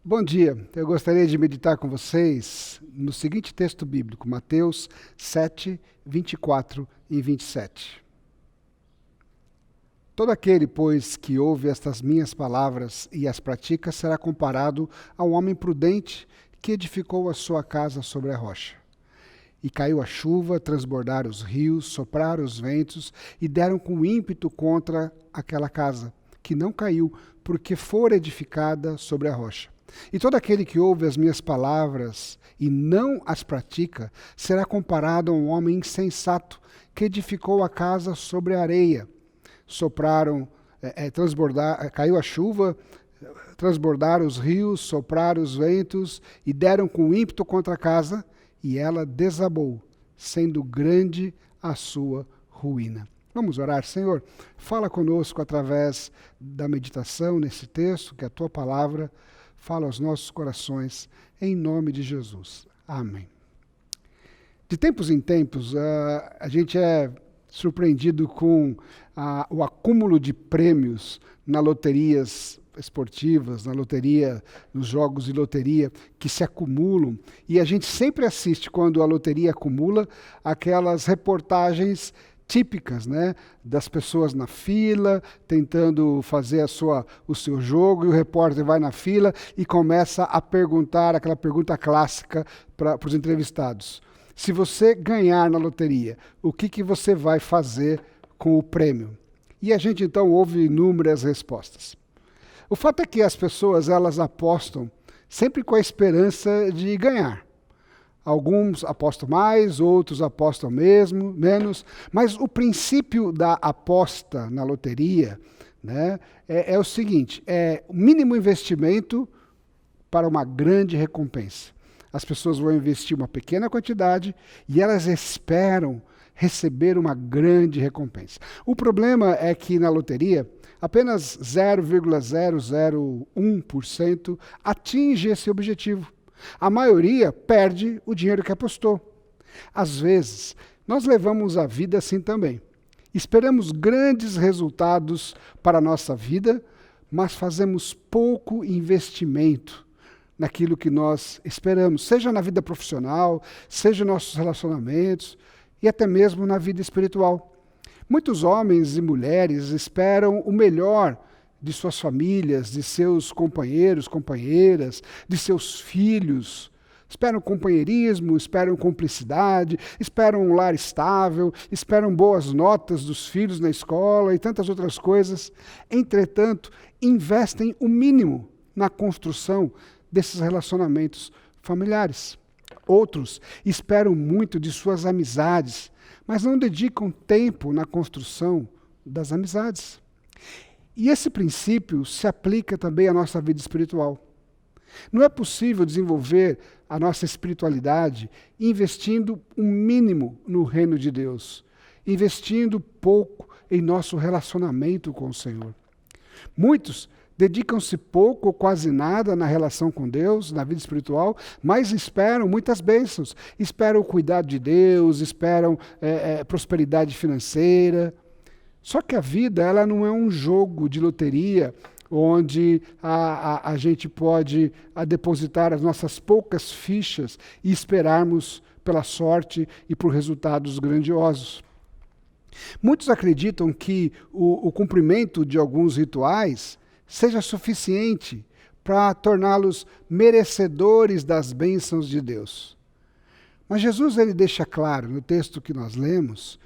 Bom dia, eu gostaria de meditar com vocês no seguinte texto bíblico, Mateus 7, 24 e 27. Todo aquele, pois, que ouve estas minhas palavras e as pratica, será comparado a um homem prudente que edificou a sua casa sobre a rocha. E caiu a chuva, transbordaram os rios, sopraram os ventos e deram com ímpeto contra aquela casa, que não caiu, porque fora edificada sobre a rocha. E todo aquele que ouve as minhas palavras e não as pratica, será comparado a um homem insensato que edificou a casa sobre a areia. Caiu a chuva, transbordaram os rios, sopraram os ventos e deram com ímpeto contra a casa, e ela desabou, sendo grande a sua ruína. Vamos orar. Senhor, fala conosco através da meditação nesse texto, que a tua palavra fala aos nossos corações, em nome de Jesus. Amém. De tempos em tempos, a gente é surpreendido com o acúmulo de prêmios nas loterias esportivas, nos jogos de loteria, que se acumulam. E a gente sempre assiste, quando a loteria acumula, aquelas reportagens típicas, né, das pessoas na fila, tentando fazer o seu jogo, e o repórter vai na fila e começa a perguntar aquela pergunta clássica para os entrevistados. Se você ganhar na loteria, o que você vai fazer com o prêmio? E a gente então ouve inúmeras respostas. O fato é que as pessoas, elas apostam sempre com a esperança de ganhar. Alguns apostam mais, outros apostam menos, mas o princípio da aposta na loteria, né, é o seguinte: é o mínimo investimento para uma grande recompensa. As pessoas vão investir uma pequena quantidade e elas esperam receber uma grande recompensa. O problema é que na loteria, apenas 0,001% atinge esse objetivo. A maioria perde o dinheiro que apostou. Às vezes, nós levamos a vida assim também. Esperamos grandes resultados para a nossa vida, mas fazemos pouco investimento naquilo que nós esperamos, seja na vida profissional, seja nos nossos relacionamentos e até mesmo na vida espiritual. Muitos homens e mulheres esperam o melhor de suas famílias, de seus companheiros, companheiras, de seus filhos. Esperam companheirismo, esperam cumplicidade, esperam um lar estável, esperam boas notas dos filhos na escola e tantas outras coisas. Entretanto, investem o mínimo na construção desses relacionamentos familiares. Outros esperam muito de suas amizades, mas não dedicam tempo na construção das amizades. E esse princípio se aplica também à nossa vida espiritual. Não é possível desenvolver a nossa espiritualidade investindo um mínimo no reino de Deus, investindo pouco em nosso relacionamento com o Senhor. Muitos dedicam-se pouco ou quase nada na relação com Deus, na vida espiritual, mas esperam muitas bênçãos, esperam o cuidado de Deus, esperam prosperidade financeira. Só que a vida, ela não é um jogo de loteria onde a gente pode depositar as nossas poucas fichas e esperarmos pela sorte e por resultados grandiosos. Muitos acreditam que o cumprimento de alguns rituais seja suficiente para torná-los merecedores das bênçãos de Deus. Mas Jesus, ele deixa claro no texto que nós lemos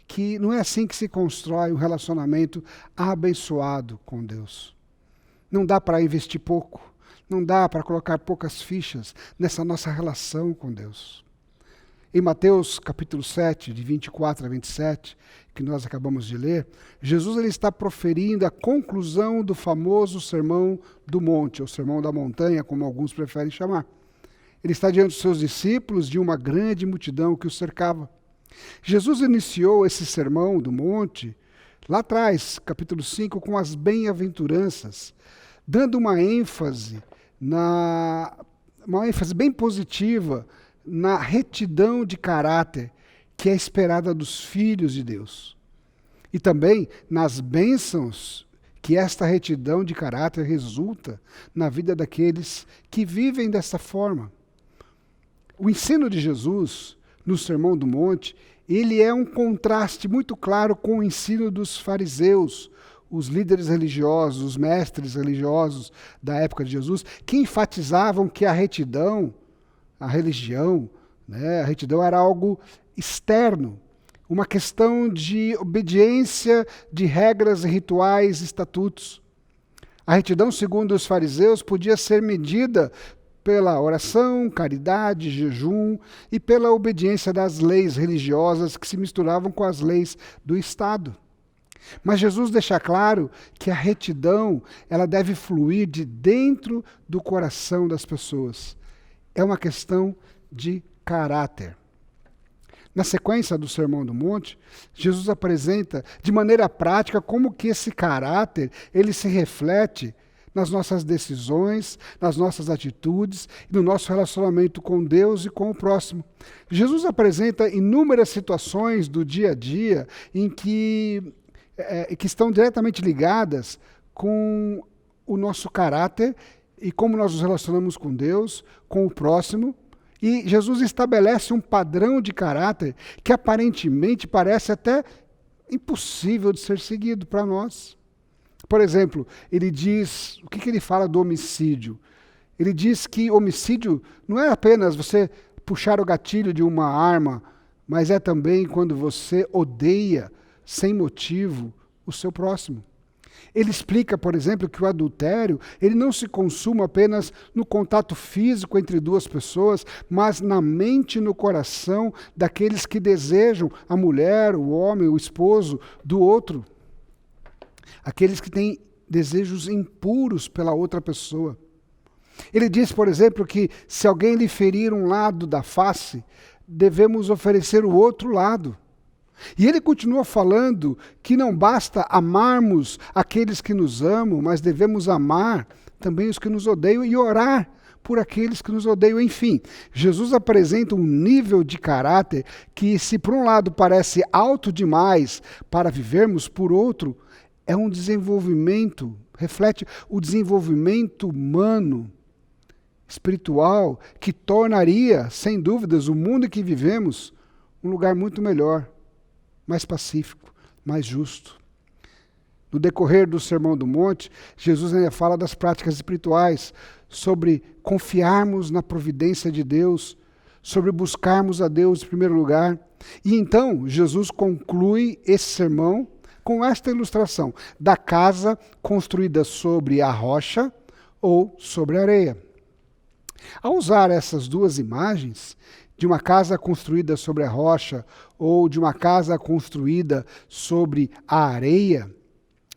que não é assim que se constrói um relacionamento abençoado com Deus. Não dá para investir pouco, não dá para colocar poucas fichas nessa nossa relação com Deus. Em Mateus capítulo 7, de 24 a 27, que nós acabamos de ler, Jesus, ele está proferindo a conclusão do famoso Sermão do Monte, ou Sermão da Montanha, como alguns preferem chamar. Ele está diante dos seus discípulos, de uma grande multidão que o cercava. Jesus iniciou esse Sermão do Monte lá atrás, capítulo 5, com as bem-aventuranças, dando uma ênfase bem positiva na retidão de caráter que é esperada dos filhos de Deus. E também nas bênçãos que esta retidão de caráter resulta na vida daqueles que vivem dessa forma. O ensino de Jesus no Sermão do Monte, ele é um contraste muito claro com o ensino dos fariseus, os líderes religiosos, os mestres religiosos da época de Jesus, que enfatizavam que a retidão, a religião, a retidão era algo externo, uma questão de obediência de regras, rituais, estatutos. A retidão, segundo os fariseus, podia ser medida pela oração, caridade, jejum e pela obediência das leis religiosas que se misturavam com as leis do Estado. Mas Jesus deixa claro que a retidão, ela deve fluir de dentro do coração das pessoas. É uma questão de caráter. Na sequência do Sermão do Monte, Jesus apresenta de maneira prática como que esse caráter, ele se reflete nas nossas decisões, nas nossas atitudes e no nosso relacionamento com Deus e com o próximo. Jesus apresenta inúmeras situações do dia a dia em que estão diretamente ligadas com o nosso caráter e como nós nos relacionamos com Deus, com o próximo. E Jesus estabelece um padrão de caráter que aparentemente parece até impossível de ser seguido para nós. Por exemplo, ele diz, o que ele fala do homicídio? Ele diz que homicídio não é apenas você puxar o gatilho de uma arma, mas é também quando você odeia sem motivo o seu próximo. Ele explica, por exemplo, que o adultério, ele não se consuma apenas no contato físico entre duas pessoas, mas na mente e no coração daqueles que desejam a mulher, o homem, o esposo do outro. Aqueles que têm desejos impuros pela outra pessoa. Ele diz, por exemplo, que se alguém lhe ferir um lado da face, devemos oferecer o outro lado. E ele continua falando que não basta amarmos aqueles que nos amam, mas devemos amar também os que nos odeiam e orar por aqueles que nos odeiam. Enfim, Jesus apresenta um nível de caráter que, se por um lado parece alto demais para vivermos, por outro, é um desenvolvimento, reflete o desenvolvimento humano, espiritual, que tornaria, sem dúvidas, o mundo em que vivemos um lugar muito melhor, mais pacífico, mais justo. No decorrer do Sermão do Monte, Jesus ainda fala das práticas espirituais, sobre confiarmos na providência de Deus, sobre buscarmos a Deus em primeiro lugar. E então, Jesus conclui esse sermão com esta ilustração da casa construída sobre a rocha ou sobre a areia. Ao usar essas duas imagens, de uma casa construída sobre a rocha ou de uma casa construída sobre a areia,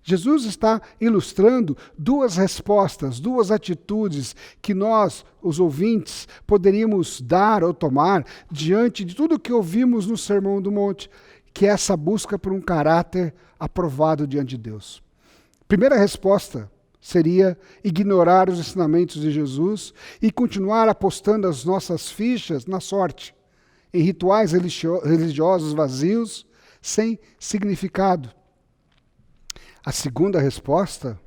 Jesus está ilustrando duas respostas, duas atitudes que nós, os ouvintes, poderíamos dar ou tomar diante de tudo que ouvimos no Sermão do Monte, que é essa busca por um caráter aprovado diante de Deus. Primeira resposta seria ignorar os ensinamentos de Jesus e continuar apostando as nossas fichas na sorte, em rituais religiosos vazios, sem significado. A segunda resposta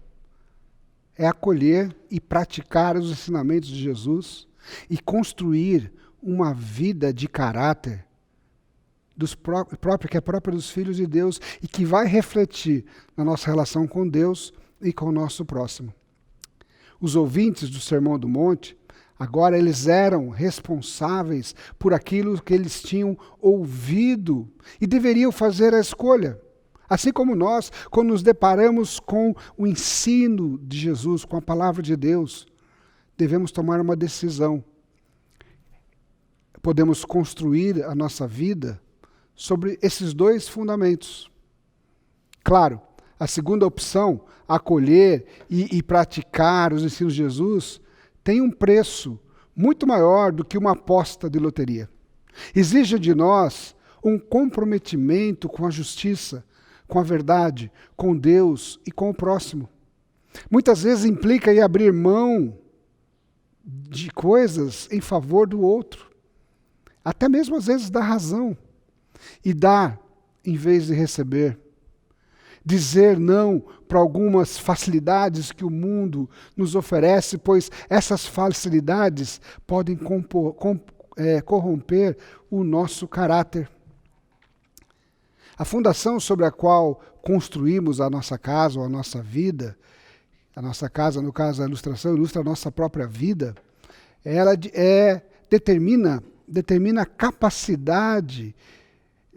é acolher e praticar os ensinamentos de Jesus e construir uma vida de caráter que é própria dos filhos de Deus e que vai refletir na nossa relação com Deus e com o nosso próximo. Os ouvintes do Sermão do Monte, agora eles eram responsáveis por aquilo que eles tinham ouvido e deveriam fazer a escolha. Assim como nós, quando nos deparamos com o ensino de Jesus, com a palavra de Deus, devemos tomar uma decisão. Podemos construir a nossa vida sobre esses dois fundamentos. Claro, a segunda opção, acolher e praticar os ensinos de Jesus, tem um preço muito maior do que uma aposta de loteria. Exige de nós um comprometimento com a justiça, com a verdade, com Deus e com o próximo. Muitas vezes implica em abrir mão de coisas em favor do outro. Até mesmo às vezes da razão. E dar em vez de receber. dizer não para algumas facilidades que o mundo nos oferece, pois essas facilidades podem corromper o nosso caráter. A fundação sobre a qual construímos a nossa casa ou a nossa vida, a nossa casa, no caso, a ilustração ilustra a nossa própria vida, ela determina a capacidade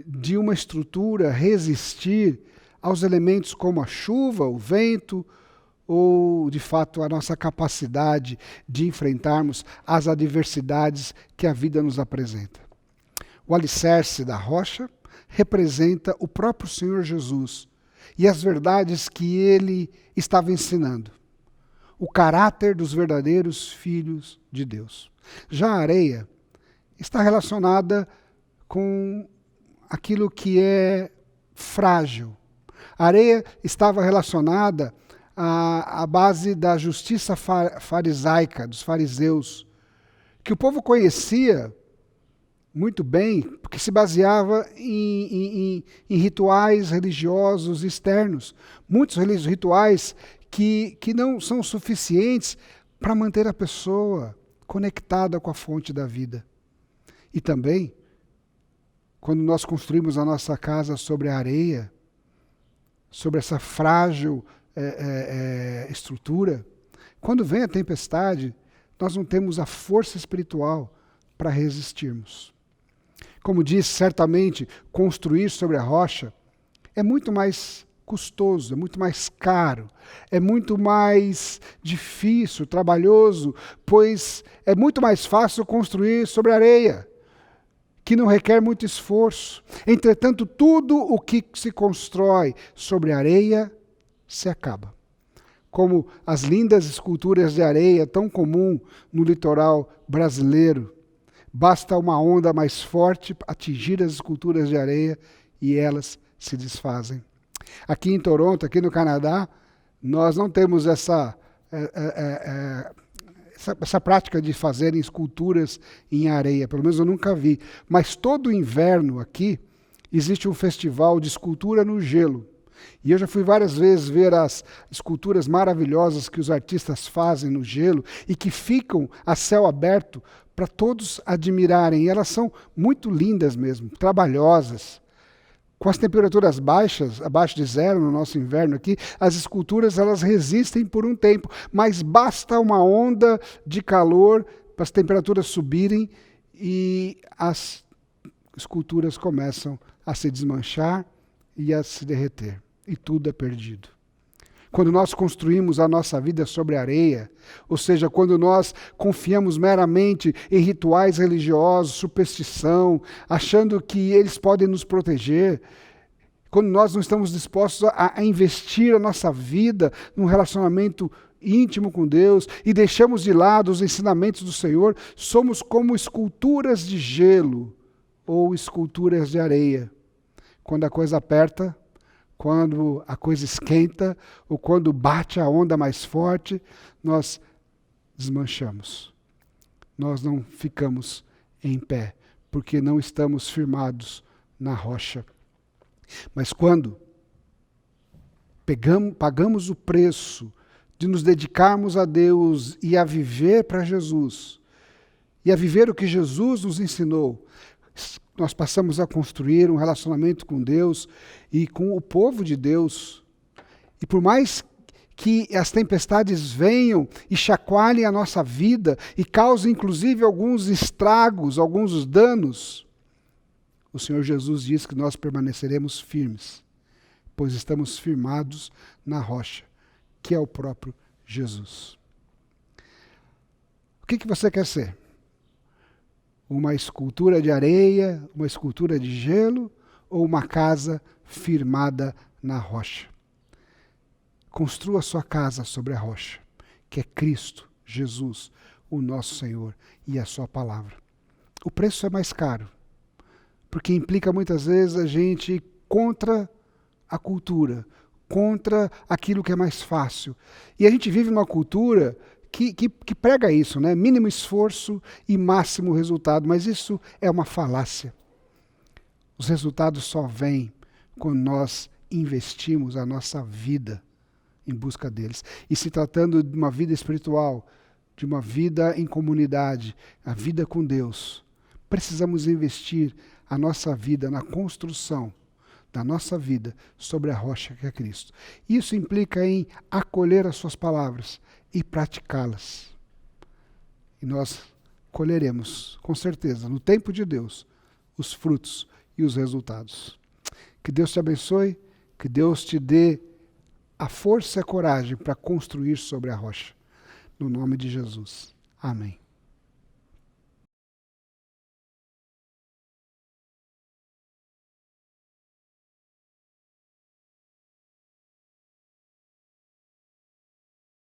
de uma estrutura resistir aos elementos como a chuva, o vento, ou, de fato, a nossa capacidade de enfrentarmos as adversidades que a vida nos apresenta. O alicerce da rocha representa o próprio Senhor Jesus e as verdades que ele estava ensinando. O caráter dos verdadeiros filhos de Deus. Já a areia está relacionada com aquilo que é frágil. A areia estava relacionada à base da justiça farisaica, dos fariseus, que o povo conhecia muito bem, porque se baseava em rituais religiosos externos. Muitos rituais que não são suficientes para manter a pessoa conectada com a fonte da vida. E também, quando nós construímos a nossa casa sobre a areia, sobre essa frágil estrutura, quando vem a tempestade, nós não temos a força espiritual para resistirmos. Como disse, certamente, construir sobre a rocha é muito mais custoso, é muito mais caro, é muito mais difícil, trabalhoso, pois é muito mais fácil construir sobre areia, que não requer muito esforço. Entretanto, tudo o que se constrói sobre areia se acaba. Como as lindas esculturas de areia, tão comum no litoral brasileiro. Basta uma onda mais forte atingir as esculturas de areia e elas se desfazem. Aqui em Toronto, aqui no Canadá, nós não temos essa prática de fazerem esculturas em areia, pelo menos eu nunca vi. Mas todo inverno aqui existe um festival de escultura no gelo. E eu já fui várias vezes ver as esculturas maravilhosas que os artistas fazem no gelo e que ficam a céu aberto para todos admirarem. E elas são muito lindas mesmo, trabalhosas. Com as temperaturas baixas, abaixo de zero no nosso inverno aqui, as esculturas elas resistem por um tempo, mas basta uma onda de calor para as temperaturas subirem e as esculturas começam a se desmanchar e a se derreter. E tudo é perdido. Quando nós construímos a nossa vida sobre areia, ou seja, quando nós confiamos meramente em rituais religiosos, superstição, achando que eles podem nos proteger, quando nós não estamos dispostos a investir a nossa vida num relacionamento íntimo com Deus e deixamos de lado os ensinamentos do Senhor, somos como esculturas de gelo ou esculturas de areia. Quando a coisa aperta, quando a coisa esquenta, ou quando bate a onda mais forte, nós desmanchamos. Nós não ficamos em pé, porque não estamos firmados na rocha. Mas quando pagamos o preço de nos dedicarmos a Deus e a viver para Jesus, e a viver o que Jesus nos ensinou, nós passamos a construir um relacionamento com Deus e com o povo de Deus. E por mais que as tempestades venham e chacoalhem a nossa vida e causem inclusive alguns estragos, alguns danos, o Senhor Jesus diz que nós permaneceremos firmes, pois estamos firmados na rocha, que é o próprio Jesus. O que você quer ser? Uma escultura de areia, uma escultura de gelo ou uma casa firmada na rocha? Construa sua casa sobre a rocha, que é Cristo, Jesus, o nosso Senhor e a sua palavra. O preço é mais caro, porque implica muitas vezes a gente ir contra a cultura, contra aquilo que é mais fácil. E a gente vive numa cultura que prega isso, né? Mínimo esforço e máximo resultado, mas isso é uma falácia. Os resultados só vêm quando nós investimos a nossa vida em busca deles. E se tratando de uma vida espiritual, de uma vida em comunidade, a vida com Deus, precisamos investir a nossa vida na construção da nossa vida sobre a rocha que é Cristo. Isso implica em acolher as suas palavras e praticá-las. E nós colheremos, com certeza, no tempo de Deus, os frutos e os resultados. Que Deus te abençoe, que Deus te dê a força e a coragem para construir sobre a rocha. No nome de Jesus. Amém.